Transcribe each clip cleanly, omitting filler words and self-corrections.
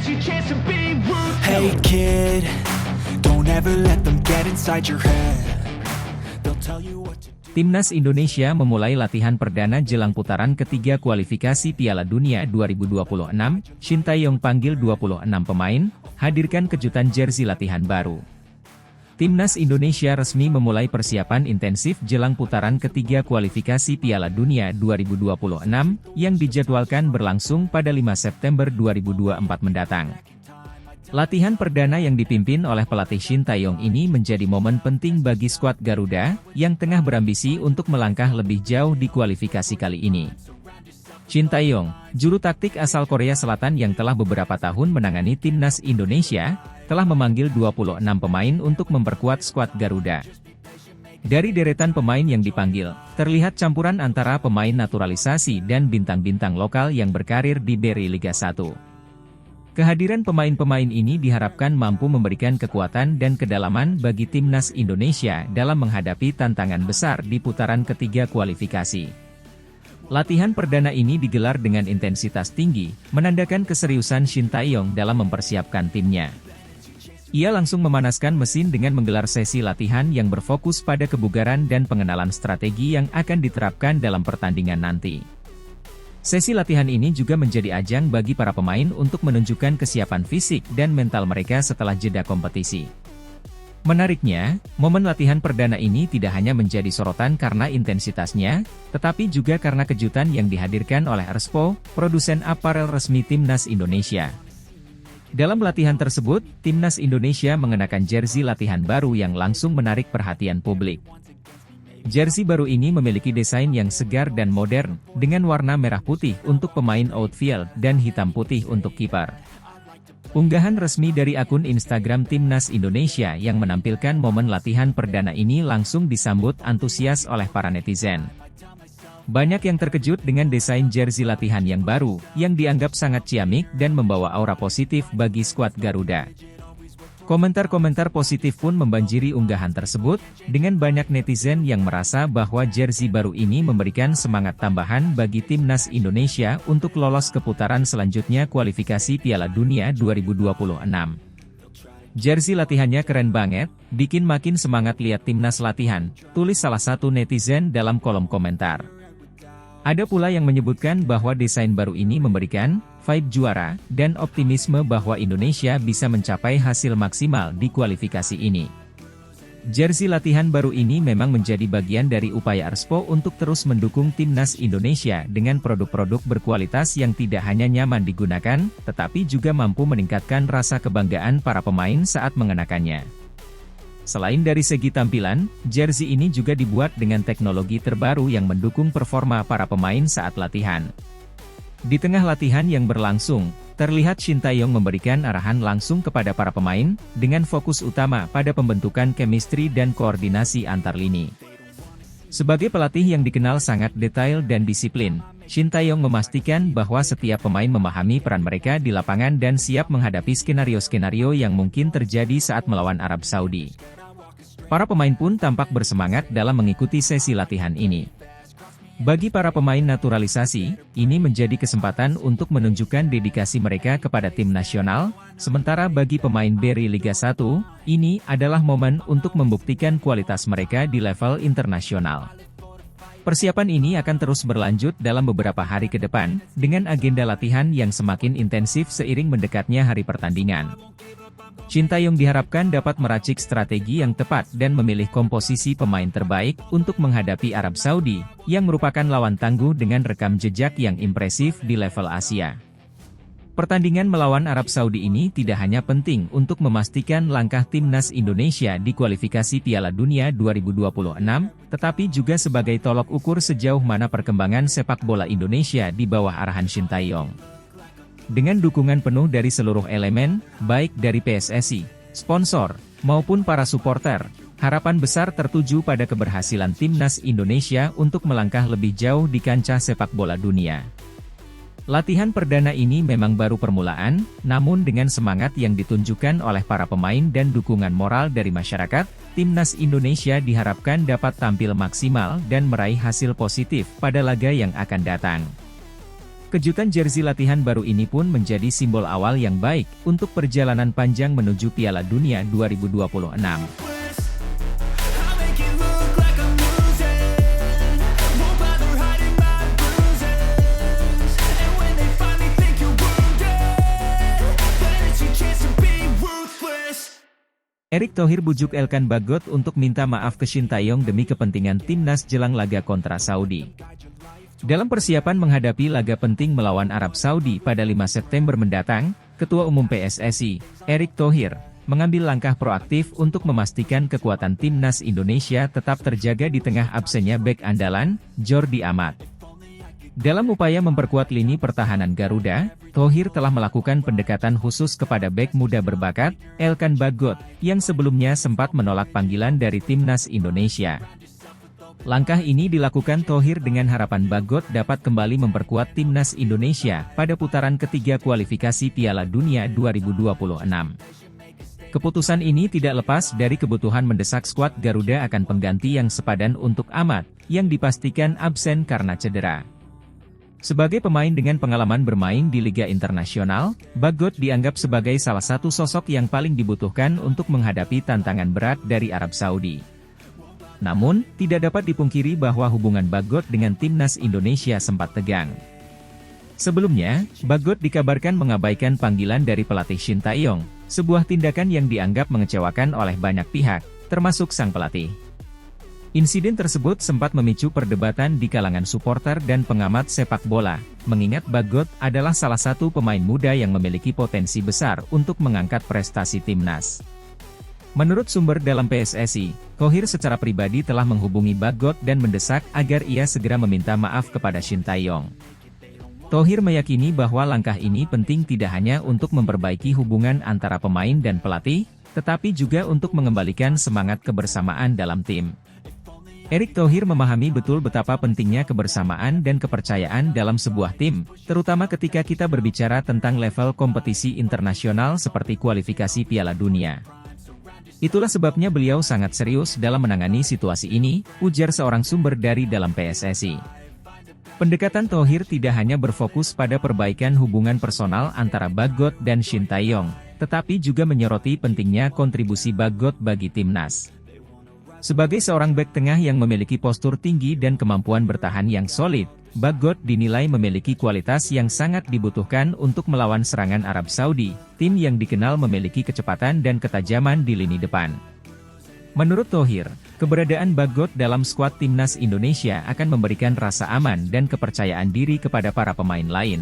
your chance to be ruthless. Hey kid, don't ever let them get inside your head. They'll tell you what to do. Timnas Indonesia memulai latihan perdana jelang putaran ketiga kualifikasi Piala Dunia 2026. Shin Tae-yong panggil 26 pemain, hadirkan kejutan jersey latihan baru. Timnas Indonesia resmi memulai persiapan intensif jelang putaran ketiga kualifikasi Piala Dunia 2026, yang dijadwalkan berlangsung pada 5 September 2024 mendatang. Latihan perdana yang dipimpin oleh pelatih Shin Tae-yong ini menjadi momen penting bagi skuad Garuda, yang tengah berambisi untuk melangkah lebih jauh di kualifikasi kali ini. Shin Tae-yong, juru taktik asal Korea Selatan yang telah beberapa tahun menangani Timnas Indonesia, telah memanggil 26 pemain untuk memperkuat skuad Garuda. Dari deretan pemain yang dipanggil, terlihat campuran antara pemain naturalisasi dan bintang-bintang lokal yang berkarir di Berry Liga 1. Kehadiran pemain-pemain ini diharapkan mampu memberikan kekuatan dan kedalaman bagi Timnas Indonesia dalam menghadapi tantangan besar di putaran ketiga kualifikasi. Latihan perdana ini digelar dengan intensitas tinggi, menandakan keseriusan Shin Tae-yong dalam mempersiapkan timnya. Ia langsung memanaskan mesin dengan menggelar sesi latihan yang berfokus pada kebugaran dan pengenalan strategi yang akan diterapkan dalam pertandingan nanti. Sesi latihan ini juga menjadi ajang bagi para pemain untuk menunjukkan kesiapan fisik dan mental mereka setelah jeda kompetisi. Menariknya, momen latihan perdana ini tidak hanya menjadi sorotan karena intensitasnya, tetapi juga karena kejutan yang dihadirkan oleh Erspo, produsen aparel resmi Timnas Indonesia. Dalam latihan tersebut, Timnas Indonesia mengenakan jersey latihan baru yang langsung menarik perhatian publik. Jersey baru ini memiliki desain yang segar dan modern, dengan warna merah putih untuk pemain outfield dan hitam putih untuk kiper. Unggahan resmi dari akun Instagram Timnas Indonesia yang menampilkan momen latihan perdana ini langsung disambut antusias oleh para netizen. Banyak yang terkejut dengan desain jersey latihan yang baru, yang dianggap sangat ciamik dan membawa aura positif bagi skuad Garuda. Komentar-komentar positif pun membanjiri unggahan tersebut, dengan banyak netizen yang merasa bahwa jersey baru ini memberikan semangat tambahan bagi Timnas Indonesia untuk lolos ke putaran selanjutnya kualifikasi Piala Dunia 2026. Jersey latihannya keren banget, bikin makin semangat lihat Timnas latihan, tulis salah satu netizen dalam kolom komentar. Ada pula yang menyebutkan bahwa desain baru ini memberikan vibe juara dan optimisme bahwa Indonesia bisa mencapai hasil maksimal di kualifikasi ini. Jersey latihan baru ini memang menjadi bagian dari upaya Erspo untuk terus mendukung Timnas Indonesia dengan produk-produk berkualitas yang tidak hanya nyaman digunakan, tetapi juga mampu meningkatkan rasa kebanggaan para pemain saat mengenakannya. Selain dari segi tampilan, jersey ini juga dibuat dengan teknologi terbaru yang mendukung performa para pemain saat latihan. Di tengah latihan yang berlangsung, terlihat Shin Tae-yong memberikan arahan langsung kepada para pemain, dengan fokus utama pada pembentukan chemistry dan koordinasi antar lini. Sebagai pelatih yang dikenal sangat detail dan disiplin, Shin Tae-yong memastikan bahwa setiap pemain memahami peran mereka di lapangan dan siap menghadapi skenario-skenario yang mungkin terjadi saat melawan Arab Saudi. Para pemain pun tampak bersemangat dalam mengikuti sesi latihan ini. Bagi para pemain naturalisasi, ini menjadi kesempatan untuk menunjukkan dedikasi mereka kepada tim nasional, sementara bagi pemain Berry Liga 1, ini adalah momen untuk membuktikan kualitas mereka di level internasional. Persiapan ini akan terus berlanjut dalam beberapa hari ke depan, dengan agenda latihan yang semakin intensif seiring mendekatnya hari pertandingan. Shin Tae-yong diharapkan dapat meracik strategi yang tepat dan memilih komposisi pemain terbaik untuk menghadapi Arab Saudi, yang merupakan lawan tangguh dengan rekam jejak yang impresif di level Asia. Pertandingan melawan Arab Saudi ini tidak hanya penting untuk memastikan langkah Timnas Indonesia di kualifikasi Piala Dunia 2026, tetapi juga sebagai tolok ukur sejauh mana perkembangan sepak bola Indonesia di bawah arahan Shin Tae-yong. Dengan dukungan penuh dari seluruh elemen, baik dari PSSI, sponsor, maupun para supporter, harapan besar tertuju pada keberhasilan Timnas Indonesia untuk melangkah lebih jauh di kancah sepak bola dunia. Latihan perdana ini memang baru permulaan, namun dengan semangat yang ditunjukkan oleh para pemain dan dukungan moral dari masyarakat, Timnas Indonesia diharapkan dapat tampil maksimal dan meraih hasil positif pada laga yang akan datang. Kejutan jersey latihan baru ini pun menjadi simbol awal yang baik untuk perjalanan panjang menuju Piala Dunia 2026. Erick Thohir bujuk Elkan Bagot untuk minta maaf ke Shin Tae-yong demi kepentingan timnas jelang laga kontra Saudi. Dalam persiapan menghadapi laga penting melawan Arab Saudi pada 5 September mendatang, Ketua Umum PSSI, Erick Thohir, mengambil langkah proaktif untuk memastikan kekuatan timnas Indonesia tetap terjaga di tengah absennya bek andalan, Jordi Amat. Dalam upaya memperkuat lini pertahanan Garuda, Thohir telah melakukan pendekatan khusus kepada bek muda berbakat, Elkan Bagot, yang sebelumnya sempat menolak panggilan dari timnas Indonesia. Langkah ini dilakukan Thohir dengan harapan Bagot dapat kembali memperkuat timnas Indonesia pada putaran ketiga kualifikasi Piala Dunia 2026. Keputusan ini tidak lepas dari kebutuhan mendesak skuad Garuda akan pengganti yang sepadan untuk Amat, yang dipastikan absen karena cedera. Sebagai pemain dengan pengalaman bermain di Liga Internasional, Bagot dianggap sebagai salah satu sosok yang paling dibutuhkan untuk menghadapi tantangan berat dari Arab Saudi. Namun, tidak dapat dipungkiri bahwa hubungan Bagot dengan timnas Indonesia sempat tegang. Sebelumnya, Bagot dikabarkan mengabaikan panggilan dari pelatih Shin Tae-yong, sebuah tindakan yang dianggap mengecewakan oleh banyak pihak, termasuk sang pelatih. Insiden tersebut sempat memicu perdebatan di kalangan supporter dan pengamat sepak bola, mengingat Bagot adalah salah satu pemain muda yang memiliki potensi besar untuk mengangkat prestasi timnas. Menurut sumber dalam PSSI, Thohir secara pribadi telah menghubungi Bagot dan mendesak agar ia segera meminta maaf kepada Shin Tae-yong. Thohir meyakini bahwa langkah ini penting tidak hanya untuk memperbaiki hubungan antara pemain dan pelatih, tetapi juga untuk mengembalikan semangat kebersamaan dalam tim. Erick Thohir memahami betul betapa pentingnya kebersamaan dan kepercayaan dalam sebuah tim, terutama ketika kita berbicara tentang level kompetisi internasional seperti kualifikasi Piala Dunia. Itulah sebabnya beliau sangat serius dalam menangani situasi ini, ujar seorang sumber dari dalam PSSI. Pendekatan Thohir tidak hanya berfokus pada perbaikan hubungan personal antara Bagot dan Shin Tae-yong, tetapi juga menyoroti pentingnya kontribusi Bagot bagi timnas. Sebagai seorang bek tengah yang memiliki postur tinggi dan kemampuan bertahan yang solid, Bagot dinilai memiliki kualitas yang sangat dibutuhkan untuk melawan serangan Arab Saudi, tim yang dikenal memiliki kecepatan dan ketajaman di lini depan. Menurut Thohir, keberadaan Bagot dalam skuad timnas Indonesia akan memberikan rasa aman dan kepercayaan diri kepada para pemain lain.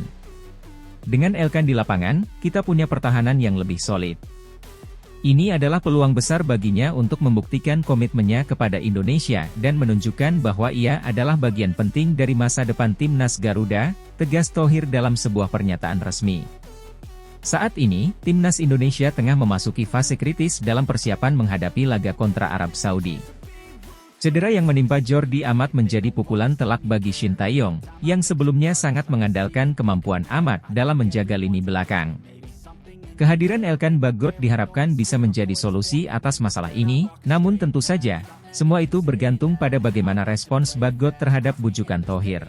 Dengan Elkan di lapangan, kita punya pertahanan yang lebih solid. Ini adalah peluang besar baginya untuk membuktikan komitmennya kepada Indonesia dan menunjukkan bahwa ia adalah bagian penting dari masa depan timnas Garuda, tegas Thohir dalam sebuah pernyataan resmi. Saat ini, timnas Indonesia tengah memasuki fase kritis dalam persiapan menghadapi laga kontra Arab Saudi. Cedera yang menimpa Jordi Amat menjadi pukulan telak bagi Shin Tae-yong, yang sebelumnya sangat mengandalkan kemampuan Amat dalam menjaga lini belakang. Kehadiran Elkan Bagot diharapkan bisa menjadi solusi atas masalah ini, namun tentu saja, semua itu bergantung pada bagaimana respons Bagot terhadap bujukan Thohir.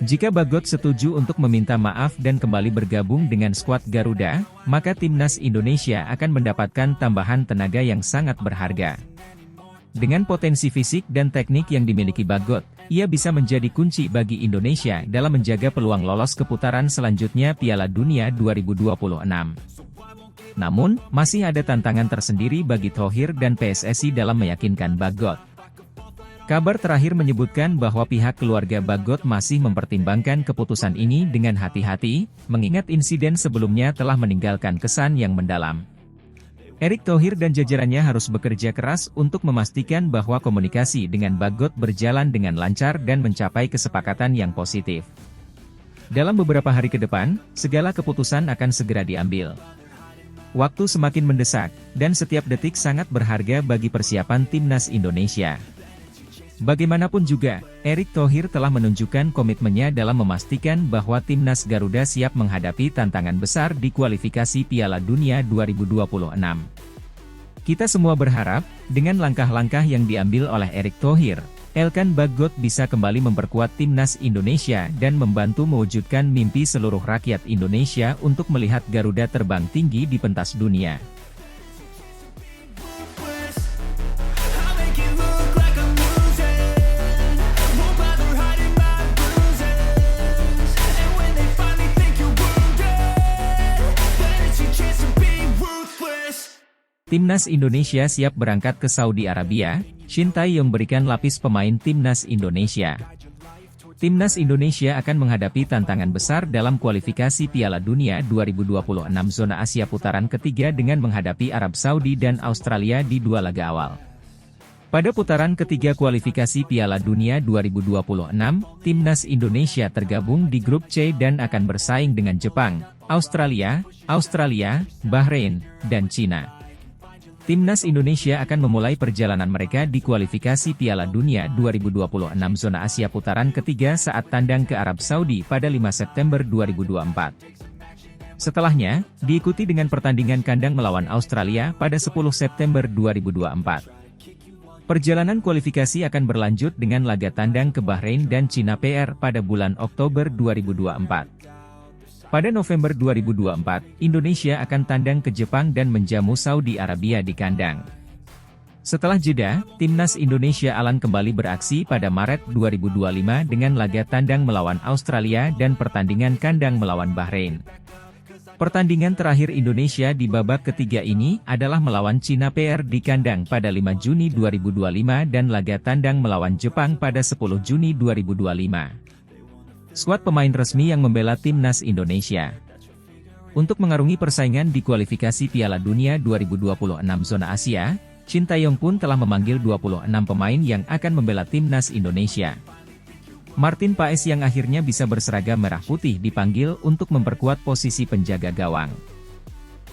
Jika Bagot setuju untuk meminta maaf dan kembali bergabung dengan skuad Garuda, maka timnas Indonesia akan mendapatkan tambahan tenaga yang sangat berharga. Dengan potensi fisik dan teknik yang dimiliki Bagot, ia bisa menjadi kunci bagi Indonesia dalam menjaga peluang lolos ke putaran selanjutnya Piala Dunia 2026. Namun, masih ada tantangan tersendiri bagi Thohir dan PSSI dalam meyakinkan Bagot. Kabar terakhir menyebutkan bahwa pihak keluarga Bagot masih mempertimbangkan keputusan ini dengan hati-hati, mengingat insiden sebelumnya telah meninggalkan kesan yang mendalam. Erick Thohir dan jajarannya harus bekerja keras untuk memastikan bahwa komunikasi dengan Bagot berjalan dengan lancar dan mencapai kesepakatan yang positif. Dalam beberapa hari ke depan, segala keputusan akan segera diambil. Waktu semakin mendesak, dan setiap detik sangat berharga bagi persiapan timnas Indonesia. Bagaimanapun juga, Erick Thohir telah menunjukkan komitmennya dalam memastikan bahwa timnas Garuda siap menghadapi tantangan besar di kualifikasi Piala Dunia 2026. Kita semua berharap, dengan langkah-langkah yang diambil oleh Erick Thohir, Elkan Bagot bisa kembali memperkuat timnas Indonesia dan membantu mewujudkan mimpi seluruh rakyat Indonesia untuk melihat Garuda terbang tinggi di pentas dunia. Timnas Indonesia siap berangkat ke Saudi Arabia. Shin Tae-yong berikan lapis pemain Timnas Indonesia. Timnas Indonesia akan menghadapi tantangan besar dalam kualifikasi Piala Dunia 2026 zona Asia putaran ketiga dengan menghadapi Arab Saudi dan Australia di dua laga awal. Pada putaran ketiga kualifikasi Piala Dunia 2026, Timnas Indonesia tergabung di grup C dan akan bersaing dengan Jepang, Australia, Bahrain, dan Cina. Timnas Indonesia akan memulai perjalanan mereka di kualifikasi Piala Dunia 2026 zona Asia putaran ketiga saat tandang ke Arab Saudi pada 5 September 2024. Setelahnya, diikuti dengan pertandingan kandang melawan Australia pada 10 September 2024. Perjalanan kualifikasi akan berlanjut dengan laga tandang ke Bahrain dan Cina PR pada bulan Oktober 2024. Pada November 2024, Indonesia akan tandang ke Jepang dan menjamu Saudi Arabia di kandang. Setelah jeda, Timnas Indonesia akan kembali beraksi pada Maret 2025 dengan laga tandang melawan Australia dan pertandingan kandang melawan Bahrain. Pertandingan terakhir Indonesia di babak ketiga ini adalah melawan Cina PR di kandang pada 5 Juni 2025 dan laga tandang melawan Jepang pada 10 Juni 2025. Skuad pemain resmi yang membela Timnas Indonesia. Untuk mengarungi persaingan di kualifikasi Piala Dunia 2026 zona Asia, Shin Tae-yong pun telah memanggil 26 pemain yang akan membela Timnas Indonesia. Martin Paes yang akhirnya bisa berseragam merah putih dipanggil untuk memperkuat posisi penjaga gawang.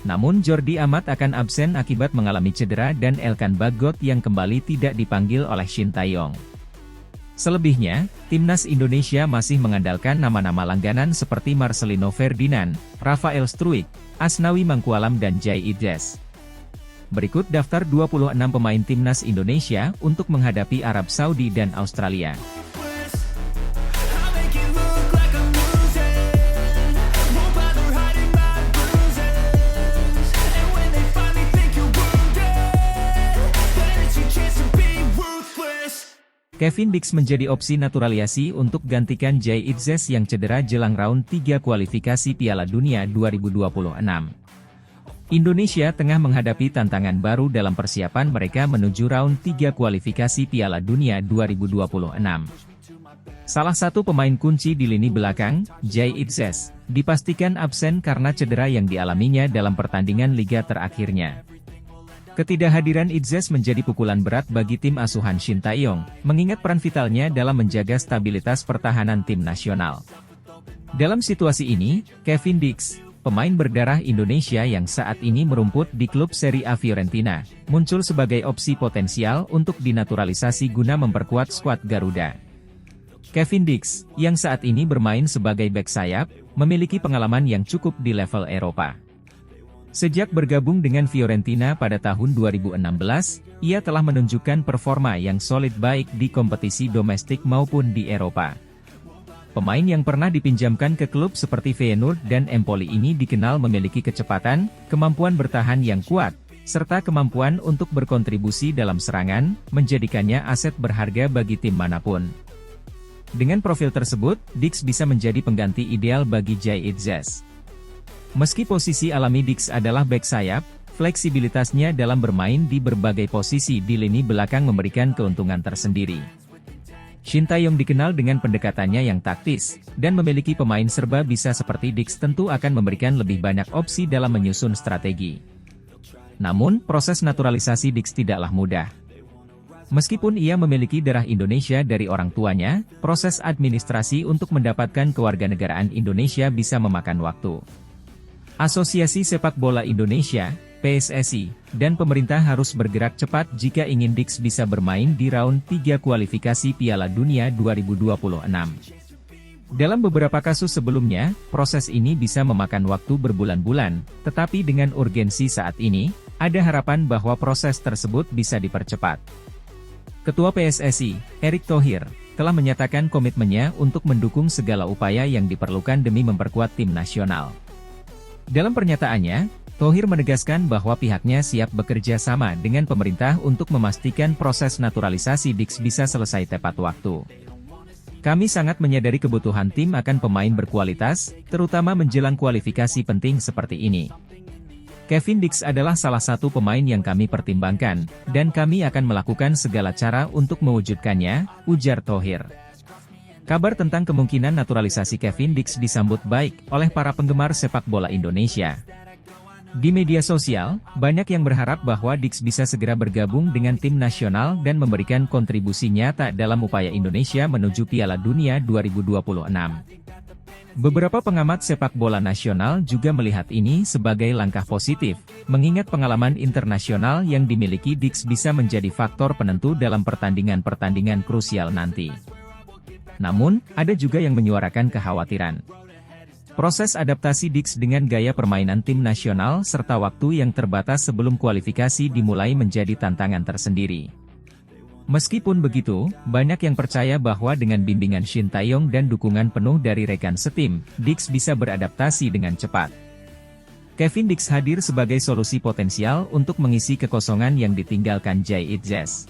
Namun Jordi Amat akan absen akibat mengalami cedera dan Elkan Bagot yang kembali tidak dipanggil oleh Shin Tae-yong. Selebihnya, Timnas Indonesia masih mengandalkan nama-nama langganan seperti Marcelino Ferdinand, Rafael Struijk, Asnawi Mangkualam dan Jai Idris. Berikut daftar 26 pemain Timnas Indonesia untuk menghadapi Arab Saudi dan Australia. Kevin Dix menjadi opsi naturalisasi untuk gantikan Jai Idris yang cedera jelang round 3 kualifikasi Piala Dunia 2026. Indonesia tengah menghadapi tantangan baru dalam persiapan mereka menuju round 3 kualifikasi Piala Dunia 2026. Salah satu pemain kunci di lini belakang, Jai Idris, dipastikan absen karena cedera yang dialaminya dalam pertandingan liga terakhirnya. Ketidakhadiran Idris menjadi pukulan berat bagi tim asuhan Shin Tae-yong, mengingat peran vitalnya dalam menjaga stabilitas pertahanan tim nasional. Dalam situasi ini, Kevin Dix, pemain berdarah Indonesia yang saat ini merumput di klub Serie A Fiorentina, muncul sebagai opsi potensial untuk dinaturalisasi guna memperkuat skuad Garuda. Kevin Dix, yang saat ini bermain sebagai bek sayap, memiliki pengalaman yang cukup di level Eropa. Sejak bergabung dengan Fiorentina pada tahun 2016, ia telah menunjukkan performa yang solid baik di kompetisi domestik maupun di Eropa. Pemain yang pernah dipinjamkan ke klub seperti Feyenoord dan Empoli ini dikenal memiliki kecepatan, kemampuan bertahan yang kuat, serta kemampuan untuk berkontribusi dalam serangan, menjadikannya aset berharga bagi tim manapun. Dengan profil tersebut, Dix bisa menjadi pengganti ideal bagi Jai Idris. Meski posisi alami Dix adalah bek sayap, fleksibilitasnya dalam bermain di berbagai posisi di lini belakang memberikan keuntungan tersendiri. Shin Tae-yong dikenal dengan pendekatannya yang taktis, dan memiliki pemain serba bisa seperti Dix tentu akan memberikan lebih banyak opsi dalam menyusun strategi. Namun, proses naturalisasi Dix tidaklah mudah. Meskipun ia memiliki darah Indonesia dari orang tuanya, proses administrasi untuk mendapatkan kewarganegaraan Indonesia bisa memakan waktu. Asosiasi Sepak Bola Indonesia, PSSI, dan pemerintah harus bergerak cepat jika ingin Dix bisa bermain di round 3 kualifikasi Piala Dunia 2026. Dalam beberapa kasus sebelumnya, proses ini bisa memakan waktu berbulan-bulan, tetapi dengan urgensi saat ini, ada harapan bahwa proses tersebut bisa dipercepat. Ketua PSSI, Erick Thohir, telah menyatakan komitmennya untuk mendukung segala upaya yang diperlukan demi memperkuat tim nasional. Dalam pernyataannya, Thohir menegaskan bahwa pihaknya siap bekerja sama dengan pemerintah untuk memastikan proses naturalisasi DIKS bisa selesai tepat waktu. Kami sangat menyadari kebutuhan tim akan pemain berkualitas, terutama menjelang kualifikasi penting seperti ini. Kevin Dix adalah salah satu pemain yang kami pertimbangkan, dan kami akan melakukan segala cara untuk mewujudkannya, ujar Thohir. Kabar tentang kemungkinan naturalisasi Kevin Dix disambut baik oleh para penggemar sepak bola Indonesia. Di media sosial, banyak yang berharap bahwa Dix bisa segera bergabung dengan tim nasional dan memberikan kontribusi nyata dalam upaya Indonesia menuju Piala Dunia 2026. Beberapa pengamat sepak bola nasional juga melihat ini sebagai langkah positif, mengingat pengalaman internasional yang dimiliki Dix bisa menjadi faktor penentu dalam pertandingan-pertandingan krusial nanti. Namun, ada juga yang menyuarakan kekhawatiran. Proses adaptasi Dix dengan gaya permainan tim nasional serta waktu yang terbatas sebelum kualifikasi dimulai menjadi tantangan tersendiri. Meskipun begitu, banyak yang percaya bahwa dengan bimbingan Shin Tae-yong dan dukungan penuh dari rekan setim, Dix bisa beradaptasi dengan cepat. Kevin Dix hadir sebagai solusi potensial untuk mengisi kekosongan yang ditinggalkan Jay Itzes.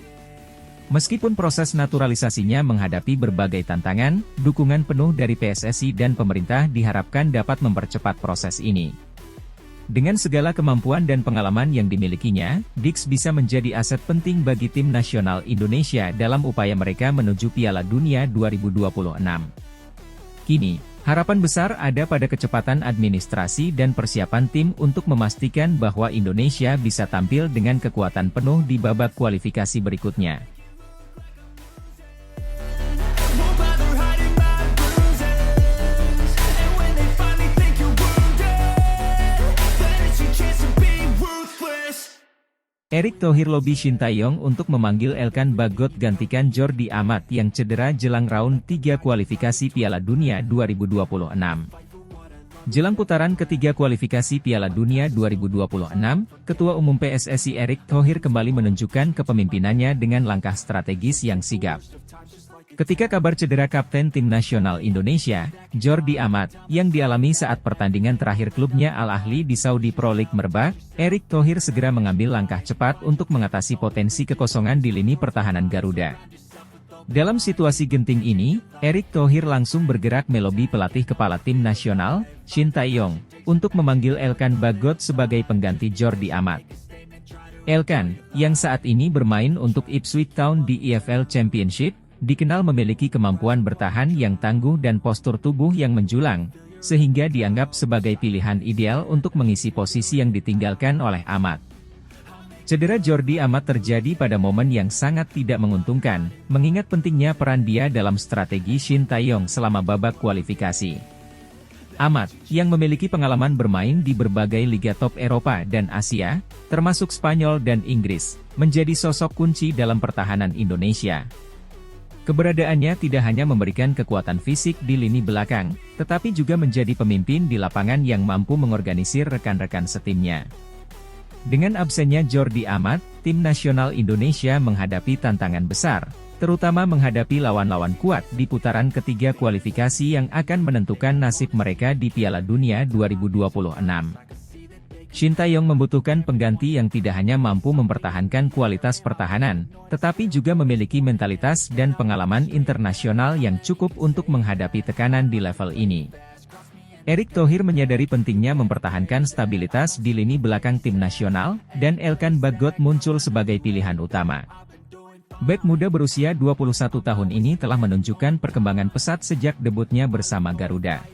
Meskipun proses naturalisasinya menghadapi berbagai tantangan, dukungan penuh dari PSSI dan pemerintah diharapkan dapat mempercepat proses ini. Dengan segala kemampuan dan pengalaman yang dimilikinya, Dix bisa menjadi aset penting bagi tim nasional Indonesia dalam upaya mereka menuju Piala Dunia 2026. Kini, harapan besar ada pada kecepatan administrasi dan persiapan tim untuk memastikan bahwa Indonesia bisa tampil dengan kekuatan penuh di babak kualifikasi berikutnya. Erick Thohir lobby Shin Tae-yong untuk memanggil Elkan Bagot gantikan Jordi Amat yang cedera jelang round 3 kualifikasi Piala Dunia 2026. Jelang putaran ketiga kualifikasi Piala Dunia 2026, Ketua Umum PSSI Erick Thohir kembali menunjukkan kepemimpinannya dengan langkah strategis yang sigap. Ketika kabar cedera Kapten Tim Nasional Indonesia, Jordi Amat, yang dialami saat pertandingan terakhir klubnya Al Ahly di Saudi Pro League merebak, Erick Thohir segera mengambil langkah cepat untuk mengatasi potensi kekosongan di lini pertahanan Garuda. Dalam situasi genting ini, Erick Thohir langsung bergerak melobi pelatih kepala tim nasional, Shin Tae-yong, untuk memanggil Elkan Bagot sebagai pengganti Jordi Amat. Elkan, yang saat ini bermain untuk Ipswich Town di EFL Championship, dikenal memiliki kemampuan bertahan yang tangguh dan postur tubuh yang menjulang, sehingga dianggap sebagai pilihan ideal untuk mengisi posisi yang ditinggalkan oleh Amat. Cedera Jordi Amat terjadi pada momen yang sangat tidak menguntungkan, mengingat pentingnya peran dia dalam strategi Shin Tae-yong selama babak kualifikasi. Amat, yang memiliki pengalaman bermain di berbagai liga top Eropa dan Asia, termasuk Spanyol dan Inggris, menjadi sosok kunci dalam pertahanan Indonesia. Keberadaannya tidak hanya memberikan kekuatan fisik di lini belakang, tetapi juga menjadi pemimpin di lapangan yang mampu mengorganisir rekan-rekan setimnya. Dengan absennya Jordi Amat, tim nasional Indonesia menghadapi tantangan besar, terutama menghadapi lawan-lawan kuat di putaran ketiga kualifikasi yang akan menentukan nasib mereka di Piala Dunia 2026. Shin Tae-yong membutuhkan pengganti yang tidak hanya mampu mempertahankan kualitas pertahanan, tetapi juga memiliki mentalitas dan pengalaman internasional yang cukup untuk menghadapi tekanan di level ini. Erick Thohir menyadari pentingnya mempertahankan stabilitas di lini belakang tim nasional, dan Elkan Bagot muncul sebagai pilihan utama. Bek muda berusia 21 tahun ini telah menunjukkan perkembangan pesat sejak debutnya bersama Garuda.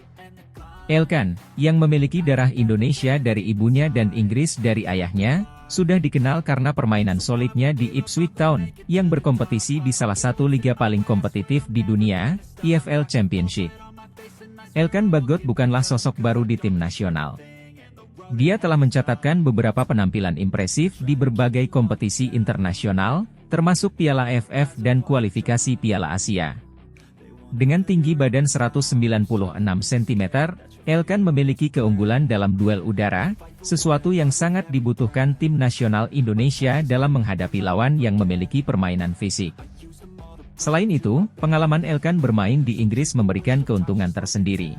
Elkan, yang memiliki darah Indonesia dari ibunya dan Inggris dari ayahnya, sudah dikenal karena permainan solidnya di Ipswich Town, yang berkompetisi di salah satu liga paling kompetitif di dunia, EFL Championship. Elkan Bagot bukanlah sosok baru di tim nasional. Dia telah mencatatkan beberapa penampilan impresif di berbagai kompetisi internasional, termasuk Piala AFF dan kualifikasi Piala Asia. Dengan tinggi badan 196 cm, Elkan memiliki keunggulan dalam duel udara, sesuatu yang sangat dibutuhkan tim nasional Indonesia dalam menghadapi lawan yang memiliki permainan fisik. Selain itu, pengalaman Elkan bermain di Inggris memberikan keuntungan tersendiri.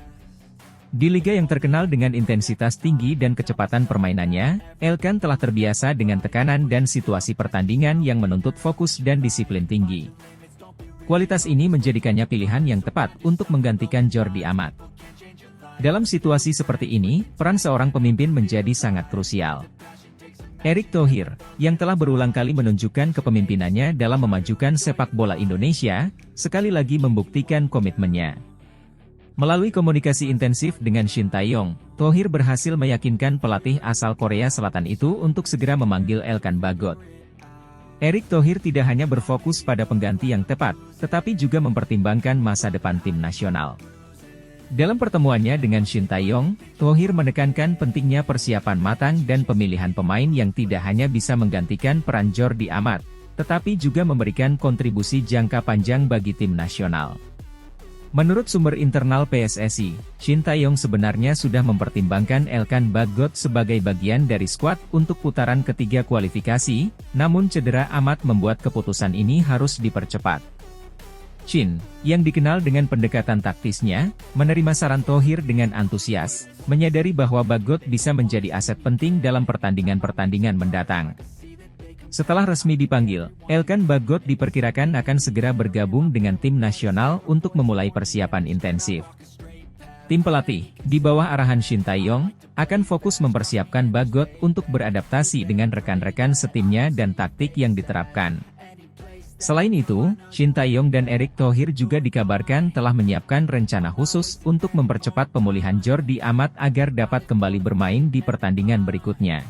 Di liga yang terkenal dengan intensitas tinggi dan kecepatan permainannya, Elkan telah terbiasa dengan tekanan dan situasi pertandingan yang menuntut fokus dan disiplin tinggi. Kualitas ini menjadikannya pilihan yang tepat untuk menggantikan Jordi Amat. Dalam situasi seperti ini, peran seorang pemimpin menjadi sangat krusial. Erick Thohir, yang telah berulang kali menunjukkan kepemimpinannya dalam memajukan sepak bola Indonesia, sekali lagi membuktikan komitmennya. Melalui komunikasi intensif dengan Shin Tae-yong, Thohir berhasil meyakinkan pelatih asal Korea Selatan itu untuk segera memanggil Elkan Bagot. Erick Thohir tidak hanya berfokus pada pengganti yang tepat, tetapi juga mempertimbangkan masa depan tim nasional. Dalam pertemuannya dengan Shin Tae-yong, Thohir menekankan pentingnya persiapan matang dan pemilihan pemain yang tidak hanya bisa menggantikan peran Jordi Amat, tetapi juga memberikan kontribusi jangka panjang bagi tim nasional. Menurut sumber internal PSSI, Shin Tae-yong sebenarnya sudah mempertimbangkan Elkan Bagot sebagai bagian dari skuad untuk putaran ketiga kualifikasi, namun cedera Amat membuat keputusan ini harus dipercepat. Shin, yang dikenal dengan pendekatan taktisnya, menerima saran Thohir dengan antusias, menyadari bahwa Bagot bisa menjadi aset penting dalam pertandingan-pertandingan mendatang. Setelah resmi dipanggil, Elkan Bagot diperkirakan akan segera bergabung dengan tim nasional untuk memulai persiapan intensif. Tim pelatih, di bawah arahan Shin Tae-yong, akan fokus mempersiapkan Bagot untuk beradaptasi dengan rekan-rekan setimnya dan taktik yang diterapkan. Selain itu, Shin Tae-yong dan Erick Thohir juga dikabarkan telah menyiapkan rencana khusus untuk mempercepat pemulihan Jordi Amat agar dapat kembali bermain di pertandingan berikutnya.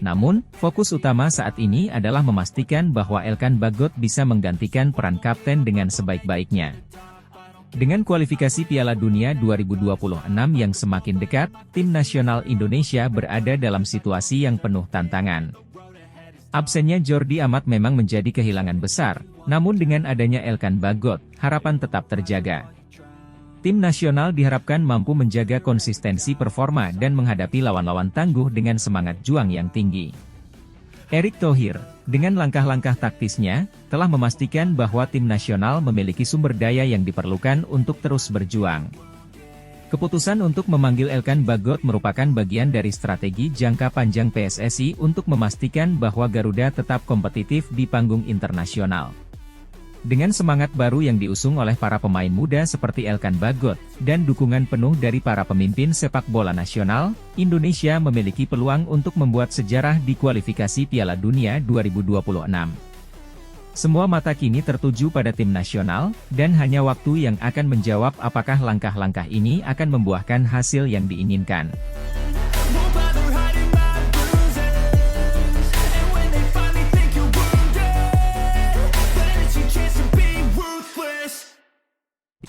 Namun, fokus utama saat ini adalah memastikan bahwa Elkan Bagot bisa menggantikan peran kapten dengan sebaik-baiknya. Dengan kualifikasi Piala Dunia 2026 yang semakin dekat, tim nasional Indonesia berada dalam situasi yang penuh tantangan. Absennya Jordi Amat memang menjadi kehilangan besar, namun dengan adanya Elkan Bagot, harapan tetap terjaga. Tim nasional diharapkan mampu menjaga konsistensi performa dan menghadapi lawan-lawan tangguh dengan semangat juang yang tinggi. Erick Thohir, dengan langkah-langkah taktisnya, telah memastikan bahwa tim nasional memiliki sumber daya yang diperlukan untuk terus berjuang. Keputusan untuk memanggil Elkan Bagot merupakan bagian dari strategi jangka panjang PSSI untuk memastikan bahwa Garuda tetap kompetitif di panggung internasional. Dengan semangat baru yang diusung oleh para pemain muda seperti Elkan Bagot, dan dukungan penuh dari para pemimpin sepak bola nasional, Indonesia memiliki peluang untuk membuat sejarah di kualifikasi Piala Dunia 2026. Semua mata kini tertuju pada tim nasional, dan hanya waktu yang akan menjawab apakah langkah-langkah ini akan membuahkan hasil yang diinginkan.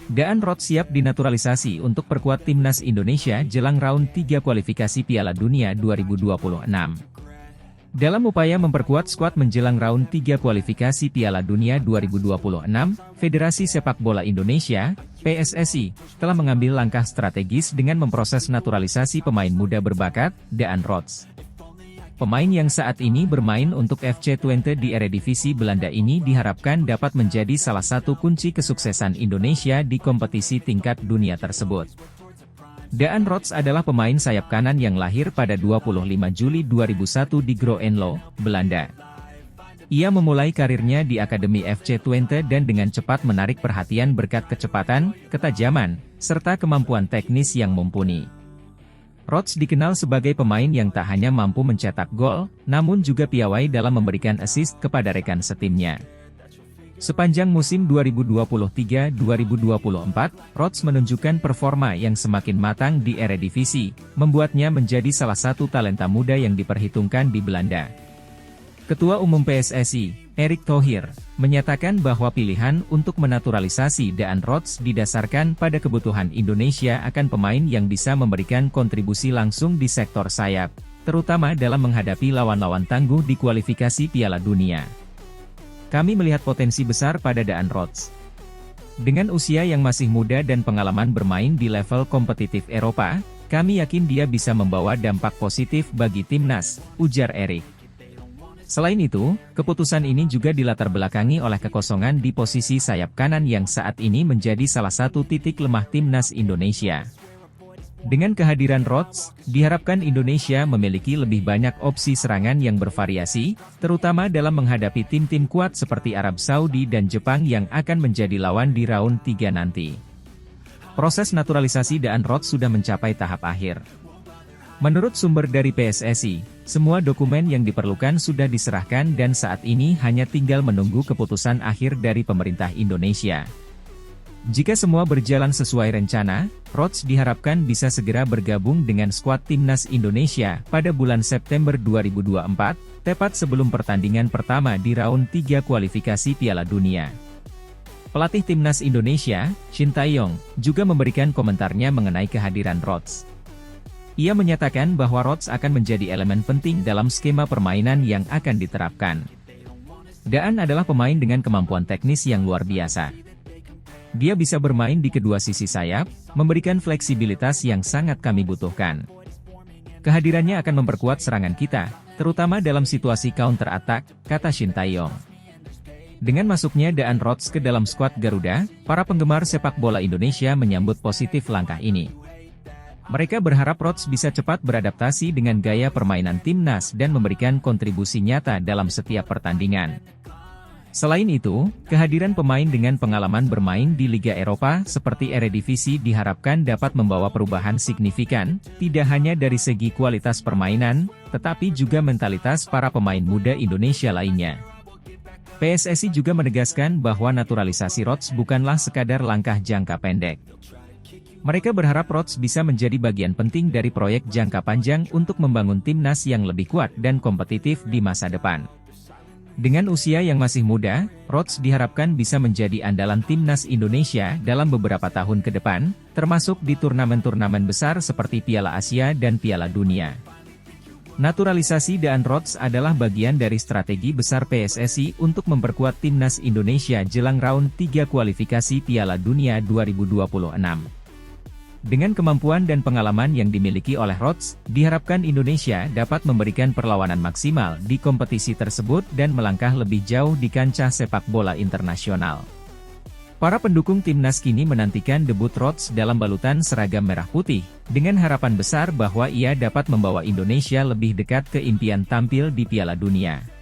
Daan Roth siap dinaturalisasi untuk perkuat timnas Indonesia jelang round 3 kualifikasi Piala Dunia 2026. Dalam upaya memperkuat skuad menjelang round 3 kualifikasi Piala Dunia 2026, Federasi Sepak Bola Indonesia, PSSI, telah mengambil langkah strategis dengan memproses naturalisasi pemain muda berbakat, Daan Roth. Pemain yang saat ini bermain untuk FC Twente di Eredivisie Belanda ini diharapkan dapat menjadi salah satu kunci kesuksesan Indonesia di kompetisi tingkat dunia tersebut. Daan Roth adalah pemain sayap kanan yang lahir pada 25 Juli 2001 di Groenlo, Belanda. Ia memulai karirnya di Akademi FC Twente dan dengan cepat menarik perhatian berkat kecepatan, ketajaman, serta kemampuan teknis yang mumpuni. Roth dikenal sebagai pemain yang tak hanya mampu mencetak gol, namun juga piawai dalam memberikan assist kepada rekan setimnya. Sepanjang musim 2023-2024, Roth menunjukkan performa yang semakin matang di Eredivisie, membuatnya menjadi salah satu talenta muda yang diperhitungkan di Belanda. Ketua Umum PSSI, Erick Thohir, menyatakan bahwa pilihan untuk menaturalisasi Daan Roth didasarkan pada kebutuhan Indonesia akan pemain yang bisa memberikan kontribusi langsung di sektor sayap, terutama dalam menghadapi lawan-lawan tangguh di kualifikasi Piala Dunia. Kami melihat potensi besar pada Daan Roth. Dengan usia yang masih muda dan pengalaman bermain di level kompetitif Eropa, kami yakin dia bisa membawa dampak positif bagi timnas, ujar Erick. Selain itu, keputusan ini juga dilatar belakangi oleh kekosongan di posisi sayap kanan yang saat ini menjadi salah satu titik lemah timnas Indonesia. Dengan kehadiran Rodgers, diharapkan Indonesia memiliki lebih banyak opsi serangan yang bervariasi, terutama dalam menghadapi tim-tim kuat seperti Arab Saudi dan Jepang yang akan menjadi lawan di round 3 nanti. Proses naturalisasi Daan Rodgers sudah mencapai tahap akhir. Menurut sumber dari PSSI, semua dokumen yang diperlukan sudah diserahkan dan saat ini hanya tinggal menunggu keputusan akhir dari pemerintah Indonesia. Jika semua berjalan sesuai rencana, Rodgers diharapkan bisa segera bergabung dengan skuad timnas Indonesia pada bulan September 2024, tepat sebelum pertandingan pertama di round 3 kualifikasi Piala Dunia. Pelatih timnas Indonesia, Shin Tae-yong, juga memberikan komentarnya mengenai kehadiran Rodgers. Ia menyatakan bahwa Rodgers akan menjadi elemen penting dalam skema permainan yang akan diterapkan. Daan adalah pemain dengan kemampuan teknis yang luar biasa. Dia bisa bermain di kedua sisi sayap, memberikan fleksibilitas yang sangat kami butuhkan. Kehadirannya akan memperkuat serangan kita, terutama dalam situasi counter attack, kata Shin Tae-yong. Dengan masuknya Daan Rodgers ke dalam skuad Garuda, para penggemar sepak bola Indonesia menyambut positif langkah ini. Mereka berharap Rodgers bisa cepat beradaptasi dengan gaya permainan timnas dan memberikan kontribusi nyata dalam setiap pertandingan. Selain itu, kehadiran pemain dengan pengalaman bermain di Liga Eropa seperti Eredivisie diharapkan dapat membawa perubahan signifikan, tidak hanya dari segi kualitas permainan, tetapi juga mentalitas para pemain muda Indonesia lainnya. PSSI juga menegaskan bahwa naturalisasi Rodgers bukanlah sekadar langkah jangka pendek. Mereka berharap Rodgers bisa menjadi bagian penting dari proyek jangka panjang untuk membangun timnas yang lebih kuat dan kompetitif di masa depan. Dengan usia yang masih muda, Rodgers diharapkan bisa menjadi andalan timnas Indonesia dalam beberapa tahun ke depan, termasuk di turnamen-turnamen besar seperti Piala Asia dan Piala Dunia. Naturalisasi Daan Rodgers adalah bagian dari strategi besar PSSI untuk memperkuat timnas Indonesia jelang round 3 kualifikasi Piala Dunia 2026. Dengan kemampuan dan pengalaman yang dimiliki oleh Rodgers, diharapkan Indonesia dapat memberikan perlawanan maksimal di kompetisi tersebut dan melangkah lebih jauh di kancah sepak bola internasional. Para pendukung timnas kini menantikan debut Rodgers dalam balutan seragam merah putih, dengan harapan besar bahwa ia dapat membawa Indonesia lebih dekat ke impian tampil di Piala Dunia.